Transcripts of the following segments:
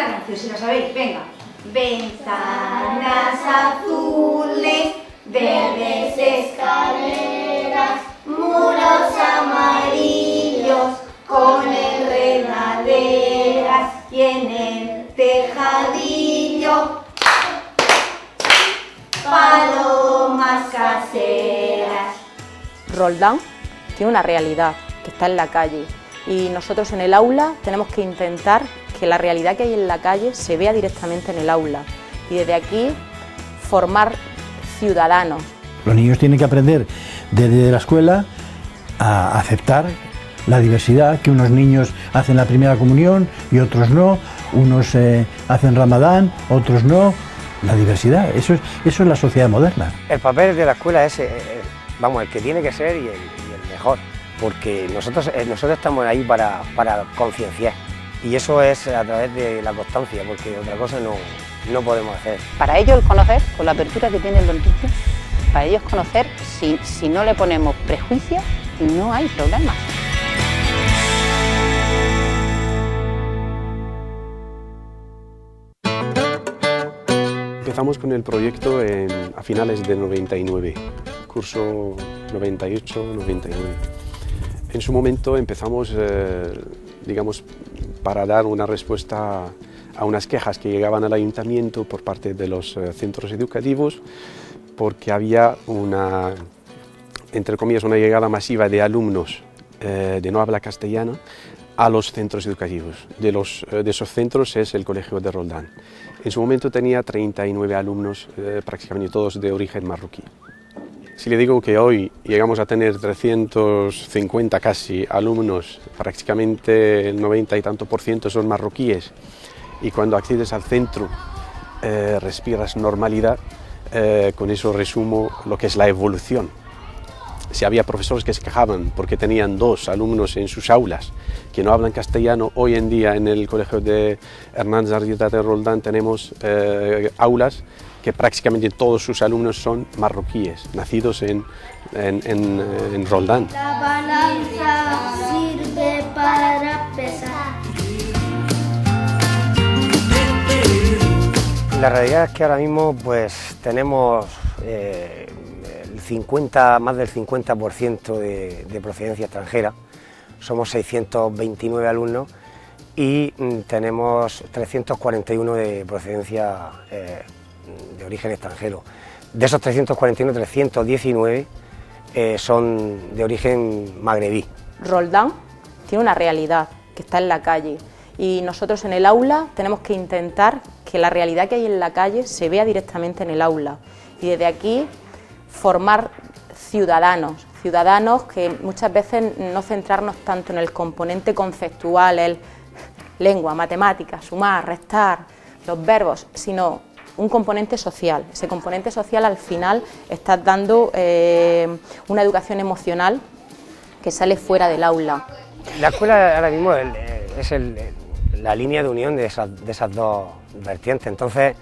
la canción, si la sabéis, venga. Ventanas azules, verdes escaleras, muros amarillos con enredaderas y en el tejadillo palomas caseras. Roldán tiene una realidad que está en la calle y nosotros en el aula tenemos que intentar que la realidad que hay en la calle se vea directamente en el aula y desde aquí formar ciudadanos. Los niños tienen que aprender desde la escuela a aceptar la diversidad, que unos niños hacen la primera comunión y otros no, unos hacen Ramadán, otros no. La diversidad, eso es la sociedad moderna. El papel de la escuela es, el que tiene que ser y el mejor, porque nosotros estamos ahí para concienciar. Y eso es a través de la constancia, porque otra cosa no podemos hacer. Para ellos el conocer, con la apertura que tienen los niños, para ellos conocer, si no le ponemos prejuicios, no hay problema. Empezamos con el proyecto a finales de 99, curso 98-99. En su momento empezamos, digamos, para dar una respuesta a unas quejas que llegaban al ayuntamiento por parte de los centros educativos, porque había entre comillas, una llegada masiva de alumnos de no habla castellana a los centros educativos. De esos centros es el Colegio de Roldán. En su momento tenía 39 alumnos, prácticamente todos de origen marroquí. Si le digo que hoy llegamos a tener 350 casi alumnos, prácticamente el 90 y tanto por ciento son marroquíes, y cuando accedes al centro respiras normalidad, con eso resumo lo que es la evolución. Si había profesores que se quejaban porque tenían 2 alumnos en sus aulas que no hablan castellano, hoy en día en el Colegio de Hernández Ardita de Roldán tenemos aulas que prácticamente todos sus alumnos son marroquíes, nacidos en Roldán. La balanza sirve para pesar. La realidad es que ahora mismo pues tenemos más del 50% de procedencia extranjera. Somos 629 alumnos y tenemos 341 de procedencia de origen extranjero. De esos 341, 319 son de origen magrebí. Roldán tiene una realidad que está en la calle y nosotros en el aula tenemos que intentar que la realidad que hay en la calle se vea directamente en el aula y desde aquí formar ciudadanos que muchas veces no centrarnos tanto en el componente conceptual, el lengua, matemáticas, sumar, restar, los verbos, sino un componente social. Ese componente social al final está dando una educación emocional que sale fuera del aula. La escuela ahora mismo es la línea de unión de esas dos vertientes, entonces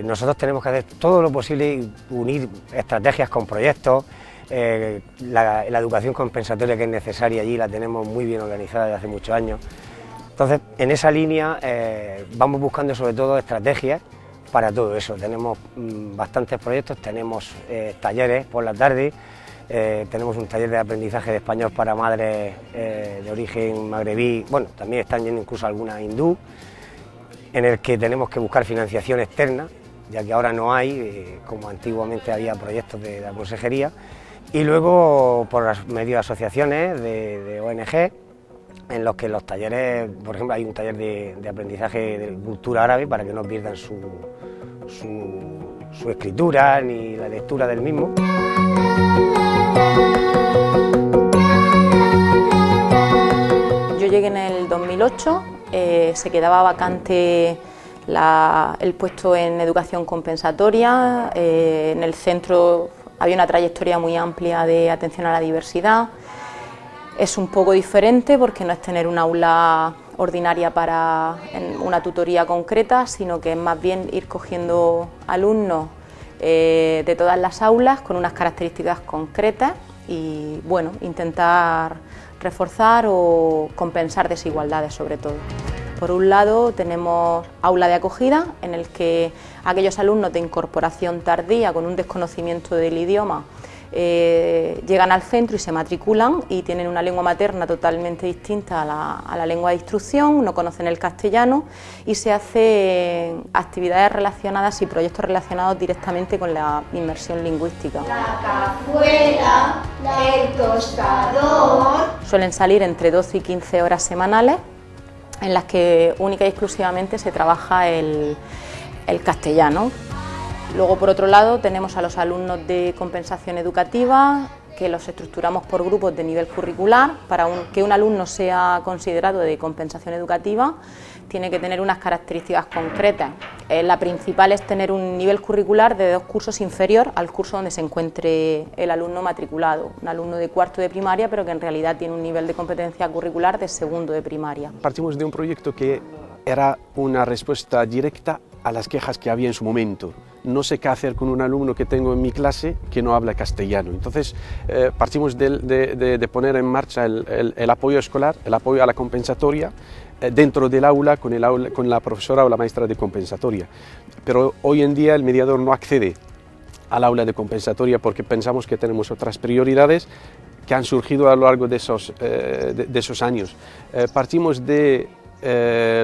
nosotros tenemos que hacer todo lo posible y unir estrategias con proyectos. La educación compensatoria que es necesaria allí la tenemos muy bien organizada desde hace muchos años. Entonces, en esa línea vamos buscando sobre todo estrategias para todo eso. Tenemos bastantes proyectos, tenemos talleres por la tarde, tenemos un taller de aprendizaje de español para madres de origen magrebí, bueno, también están yendo incluso algunas hindú, en el que tenemos que buscar financiación externa, ya que ahora no hay, como antiguamente había proyectos de la consejería, y luego por las medios de asociaciones de ONG, en los que los talleres, por ejemplo, hay un taller de aprendizaje de cultura árabe para que no pierdan su escritura ni la lectura del mismo. Yo llegué en el 2008, se quedaba vacante el puesto en educación compensatoria, en el centro había una trayectoria muy amplia de atención a la diversidad. Es un poco diferente porque no es tener un aula ordinaria para una tutoría concreta, sino que es más bien ir cogiendo alumnos de todas las aulas con unas características concretas y bueno, intentar reforzar o compensar desigualdades sobre todo. Por un lado tenemos aula de acogida, en el que aquellos alumnos de incorporación tardía con un desconocimiento del idioma llegan al centro y se matriculan y tienen una lengua materna totalmente distinta a la lengua de instrucción, no conocen el castellano y se hacen actividades relacionadas y proyectos relacionados directamente con la inmersión lingüística. La cazuela, el tostador. Suelen salir entre 12 y 15 horas semanales en las que única y exclusivamente se trabaja el castellano. Luego, por otro lado, tenemos a los alumnos de compensación educativa, que los estructuramos por grupos de nivel curricular. Para que un alumno sea considerado de compensación educativa, tiene que tener unas características concretas. La principal es tener un nivel curricular de 2 cursos inferior al curso donde se encuentre el alumno matriculado. Un alumno de cuarto de primaria, pero que en realidad tiene un nivel de competencia curricular de segundo de primaria. Partimos de un proyecto que era una respuesta directa a las quejas que había en su momento. No sé qué hacer con un alumno que tengo en mi clase que no habla castellano. Entonces partimos de poner en marcha el apoyo escolar, el apoyo a la compensatoria, dentro del aula con la profesora o la maestra de compensatoria. Pero hoy en día el mediador no accede al aula de compensatoria porque pensamos que tenemos otras prioridades que han surgido a lo largo de esos años. Partimos de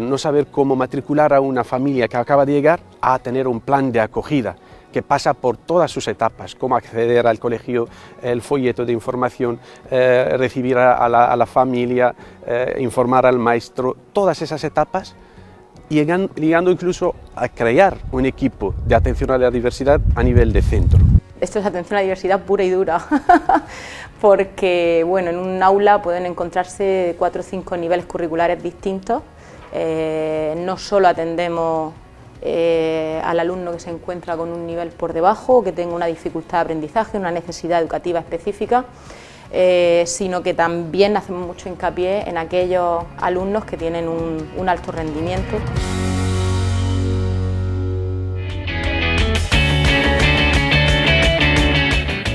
no saber cómo matricular a una familia que acaba de llegar a tener un plan de acogida que pasa por todas sus etapas, cómo acceder al colegio, el folleto de información, recibir a la familia, informar al maestro, todas esas etapas, llegando incluso a crear un equipo de atención a la diversidad a nivel de centro. Esto es atención a la diversidad pura y dura, porque bueno, en un aula pueden encontrarse 4 o 5 niveles curriculares distintos. No solo atendemos al alumno que se encuentra con un nivel por debajo, que tenga una dificultad de aprendizaje, una necesidad educativa específica, sino que también hacemos mucho hincapié en aquellos alumnos que tienen un alto rendimiento.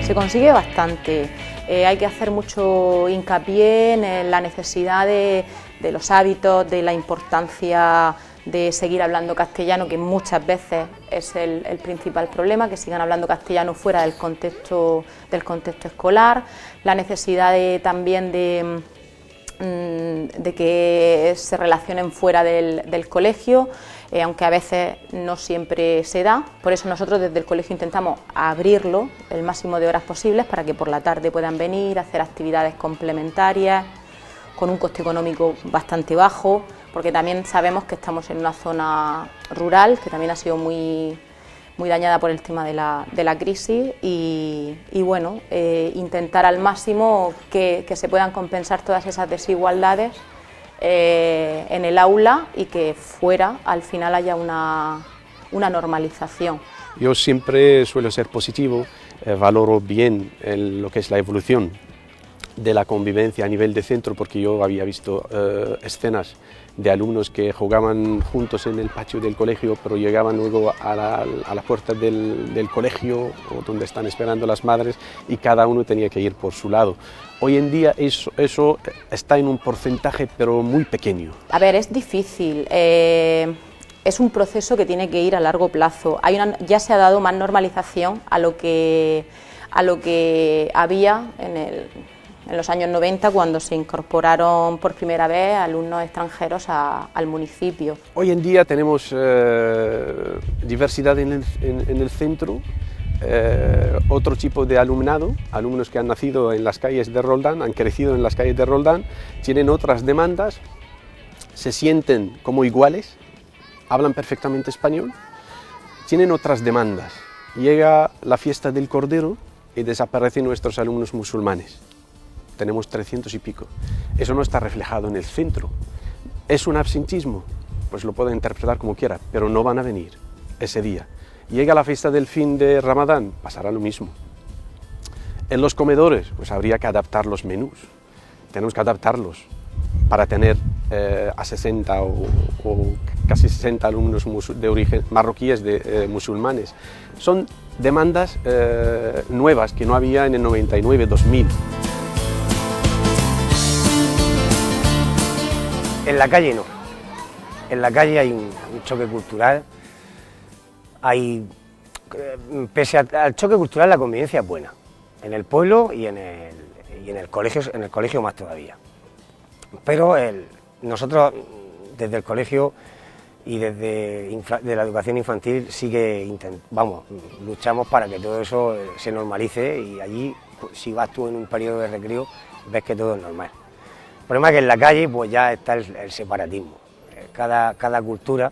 Se consigue bastante, hay que hacer mucho hincapié en la necesidad de los hábitos, de la importancia de seguir hablando castellano, que muchas veces es el principal problema, que sigan hablando castellano fuera del contexto escolar, la necesidad también de que se relacionen fuera del colegio, aunque a veces no siempre se da. Por eso nosotros desde el colegio intentamos abrirlo el máximo de horas posibles para que por la tarde puedan venir, hacer actividades complementarias con un coste económico bastante bajo, porque también sabemos que estamos en una zona rural que también ha sido muy dañada por el tema de la crisis y bueno, intentar al máximo que se puedan compensar todas esas desigualdades en el aula y que fuera al final haya una normalización. Yo siempre suelo ser positivo, valoro bien lo que es la evolución de la convivencia a nivel de centro, porque yo había visto escenas de alumnos que jugaban juntos en el patio del colegio, pero llegaban luego a la puerta del colegio o donde están esperando las madres y cada uno tenía que ir por su lado. Hoy en día eso está en un porcentaje pero muy pequeño. A ver, es difícil, es un proceso que tiene que ir a largo plazo. Ya se ha dado más normalización a lo que había en los años 90, cuando se incorporaron por primera vez alumnos extranjeros al municipio. Hoy en día tenemos diversidad en el centro, otro tipo de alumnado, alumnos que han nacido en las calles de Roldán, han crecido en las calles de Roldán, tienen otras demandas, se sienten como iguales, hablan perfectamente español, tienen otras demandas. Llega la fiesta del Cordero y desaparecen nuestros alumnos musulmanes. Tenemos 300 y pico. Eso no está reflejado en el centro. ¿Es un absentismo? Pues lo pueden interpretar como quiera, pero no van a venir ese día. Llega la fiesta del fin de Ramadán, pasará lo mismo. En los comedores, pues habría que adaptar los menús. Tenemos que adaptarlos para tener a 60 o casi 60 alumnos de origen marroquíes, musulmanes. Son demandas nuevas que no había en el 99-2000. En la calle no. En la calle hay un choque cultural, pese al choque cultural, la convivencia es buena, en el pueblo y en el colegio más todavía. Pero nosotros desde el colegio y desde la educación infantil sí que luchamos para que todo eso se normalice, y allí, si vas tú en un periodo de recreo, ves que todo es normal. El problema es que en la calle pues ya está el separatismo. Cada cultura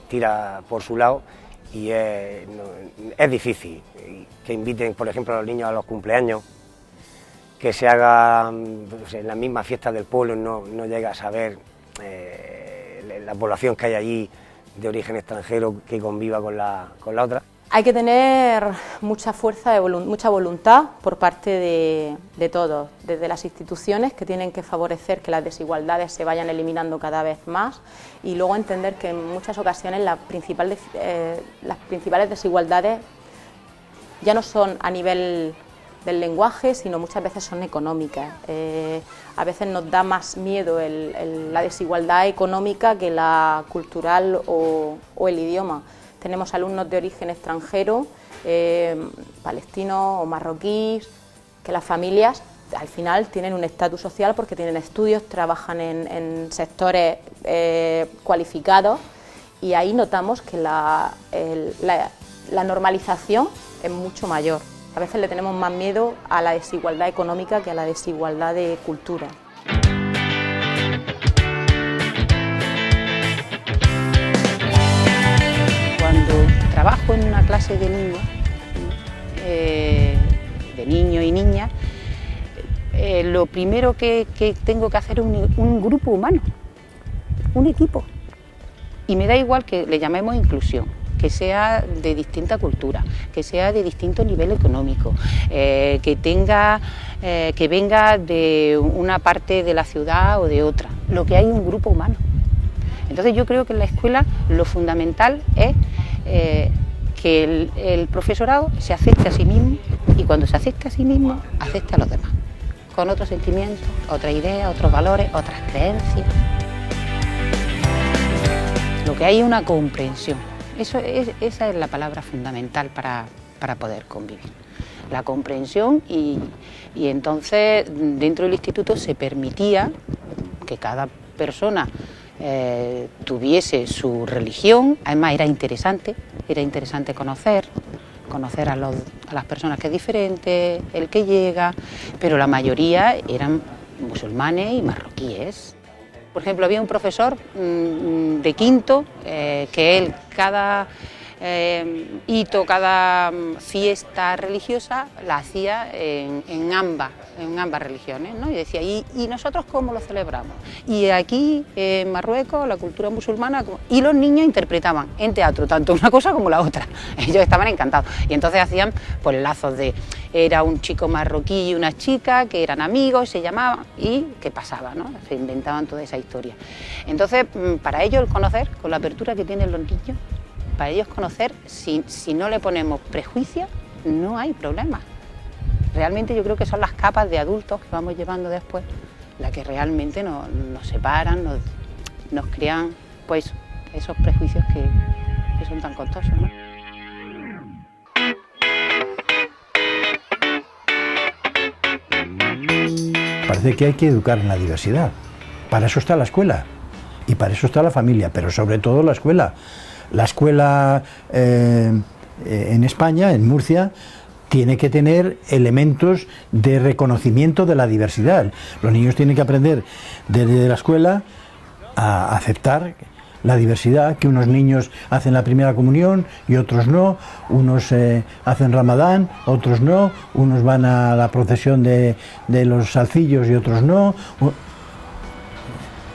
tira por su lado y es difícil que inviten, por ejemplo, a los niños a los cumpleaños, que se haga en las mismas fiestas del pueblo, no llega a saber la población que hay allí de origen extranjero que conviva con la otra. Hay que tener mucha fuerza, mucha voluntad por parte de todos, desde las instituciones, que tienen que favorecer que las desigualdades se vayan eliminando cada vez más, y luego entender que en muchas ocasiones las principales desigualdades ya no son a nivel del lenguaje, sino muchas veces son económicas. A veces nos da más miedo la desigualdad económica que la cultural o el idioma. Tenemos alumnos de origen extranjero, palestinos o marroquíes, que las familias al final tienen un estatus social porque tienen estudios, trabajan en sectores cualificados, y ahí notamos que la normalización es mucho mayor. A veces le tenemos más miedo a la desigualdad económica que a la desigualdad de cultura. Cuando trabajo en una clase de niños y niñas, lo primero que tengo que hacer es un grupo humano, un equipo. Y me da igual que le llamemos inclusión, que sea de distinta cultura, que sea de distinto nivel económico, que venga de una parte de la ciudad o de otra. Lo que hay es un grupo humano. Entonces yo creo que en la escuela lo fundamental es que el profesorado se acepte a sí mismo, y cuando se acepte a sí mismo, acepte a los demás, con otros sentimientos, otras ideas, otros valores, otras creencias. Lo que hay es una comprensión. Esa es la palabra fundamental para poder convivir. La comprensión, y entonces dentro del instituto se permitía que cada persona tuviese su religión. Además era interesante conocer a las personas que es diferente, el que llega, pero la mayoría eran musulmanes y marroquíes. Por ejemplo, había un profesor de quinto que él cada hito, cada fiesta religiosa la hacía en ambas religiones, ¿no? Y decía, ¿y nosotros cómo lo celebramos? Y aquí en Marruecos, la cultura musulmana, y los niños interpretaban en teatro tanto una cosa como la otra. Ellos estaban encantados, y entonces hacían pues lazos era un chico marroquí y una chica que eran amigos, se llamaban, y ¿qué pasaba, no? Se inventaban toda esa historia. Entonces, para ellos el conocer, con la apertura que tienen los niños, para ellos conocer, si no le ponemos prejuicios, no hay problema. Realmente yo creo que son las capas de adultos que vamos llevando después las que realmente nos separan, nos crean pues esos prejuicios que son tan costosos, ¿no? Parece que hay que educar en la diversidad. Para eso está la escuela y para eso está la familia, pero sobre todo la escuela. La escuela en España, en Murcia, tiene que tener elementos de reconocimiento de la diversidad. Los niños tienen que aprender desde la escuela a aceptar la diversidad, que unos niños hacen la primera comunión y otros no, unos hacen Ramadán, otros no, unos van a la procesión de los salcillos y otros no.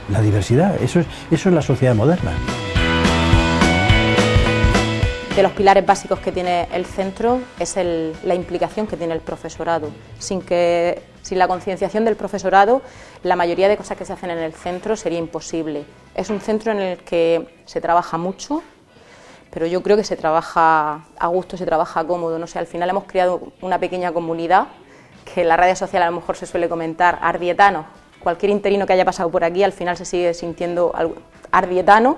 La diversidad, eso es la sociedad moderna. De los pilares básicos que tiene el centro es la implicación que tiene el profesorado. Sin la concienciación del profesorado, la mayoría de cosas que se hacen en el centro sería imposible. Es un centro en el que se trabaja mucho, pero yo creo que se trabaja a gusto, se trabaja cómodo. No sé, al final hemos creado una pequeña comunidad, que en la radio social a lo mejor se suele comentar ardietanos, cualquier interino que haya pasado por aquí al final se sigue sintiendo ardietano,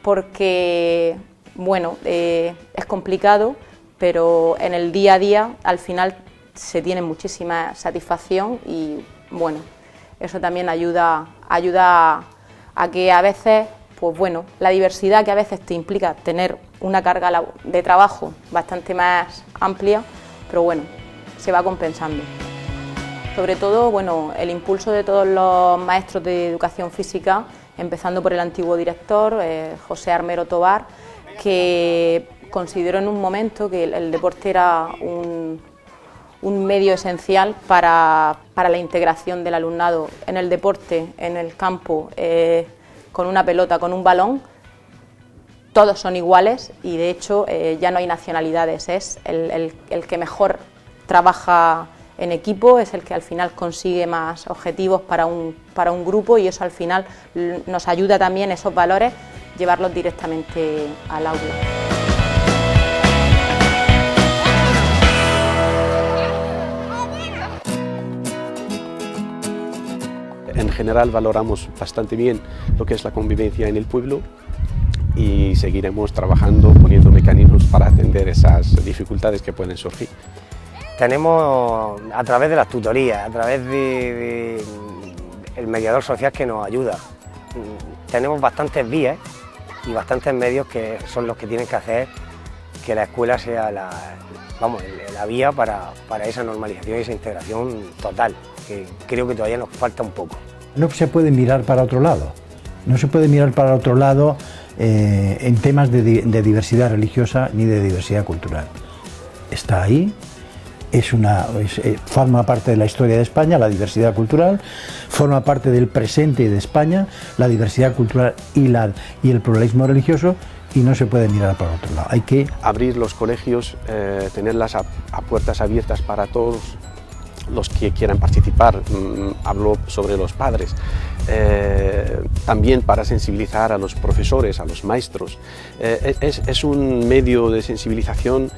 porque, bueno, es complicado, pero en el día a día al final se tiene muchísima satisfacción y, bueno, eso también ayuda a que a veces, pues bueno, la diversidad que a veces te implica tener una carga de trabajo bastante más amplia, pero bueno, se va compensando. Sobre todo, bueno, el impulso de todos los maestros de educación física, empezando por el antiguo director, José Armero Tobar, que consideró en un momento que el deporte era un medio esencial para la integración del alumnado en el deporte, en el campo, con una pelota, con un balón. Todos son iguales y de hecho ya no hay nacionalidades, es el que mejor trabaja en equipo, es el que al final consigue más objetivos para un grupo, y eso al final nos ayuda también, esos valores, llevarlos directamente al aula. En general valoramos bastante bien lo que es la convivencia en el pueblo y seguiremos trabajando, poniendo mecanismos para atender esas dificultades que pueden surgir. Tenemos, a través de las tutorías, a través del mediador social que nos ayuda, tenemos bastantes vías y bastantes medios que son los que tienen que hacer que la escuela sea la vía para esa normalización y esa integración total, que creo que todavía nos falta un poco. No se puede mirar para otro lado, no se puede mirar para otro lado en temas de diversidad religiosa ni de diversidad cultural. Está ahí. Forma parte de la historia de España, la diversidad cultural, forma parte del presente de España, la diversidad cultural y el pluralismo religioso, y no se puede mirar para otro lado. Hay que abrir los colegios, tenerlas a puertas abiertas para todos los que quieran participar. Hablo sobre los padres, también para sensibilizar a los profesores, a los maestros. Es un medio de sensibilización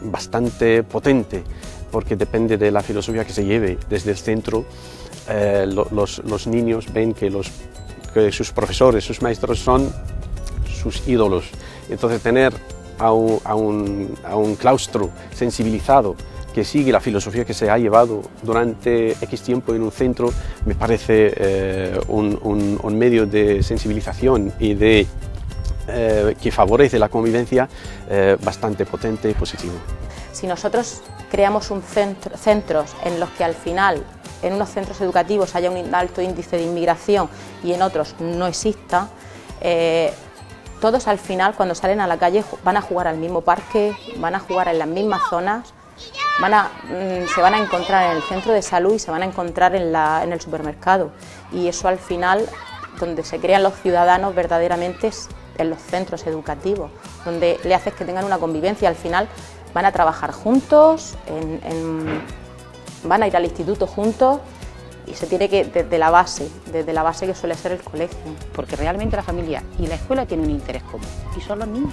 bastante potente, porque depende de la filosofía que se lleve desde el centro. Los niños ven que sus profesores, sus maestros son sus ídolos. Entonces tener a un claustro sensibilizado que sigue la filosofía que se ha llevado durante X tiempo en un centro, me parece un medio de sensibilización y que favorece la convivencia bastante potente y positivo. Si nosotros creamos centros en los que al final, en unos centros educativos haya un alto índice de inmigración y en otros no exista, todos al final, cuando salen a la calle, van a jugar al mismo parque, van a jugar en las mismas zonas, se van a encontrar en el centro de salud y se van a encontrar en el supermercado, y eso al final, donde se crean los ciudadanos verdaderamente, es en los centros educativos, donde le haces que tengan una convivencia. Al final van a trabajar juntos, van a ir al instituto juntos, y se tiene que, desde la base que suele ser el colegio. Porque realmente la familia y la escuela tienen un interés común, y son los niños.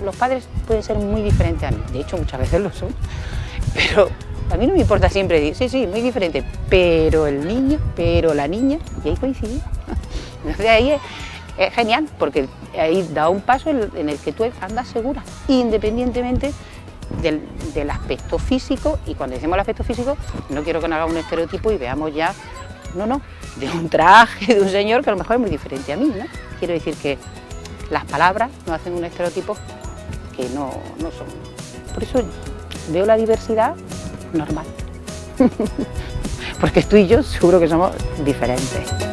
Los padres pueden ser muy diferentes a mí, de hecho muchas veces lo son, pero a mí no me importa siempre decir, sí, muy diferente, pero el niño, pero la niña, y ahí coincidimos. Entonces ahí es genial, porque ahí da un paso en el que tú andas segura, independientemente del aspecto físico. Y cuando decimos el aspecto físico, no quiero que nos haga un estereotipo y veamos ya, no, de un traje, de un señor que a lo mejor es muy diferente a mí, ¿no? Quiero decir que las palabras nos hacen un estereotipo que no son. Por eso veo la diversidad normal. Porque tú y yo seguro que somos diferentes.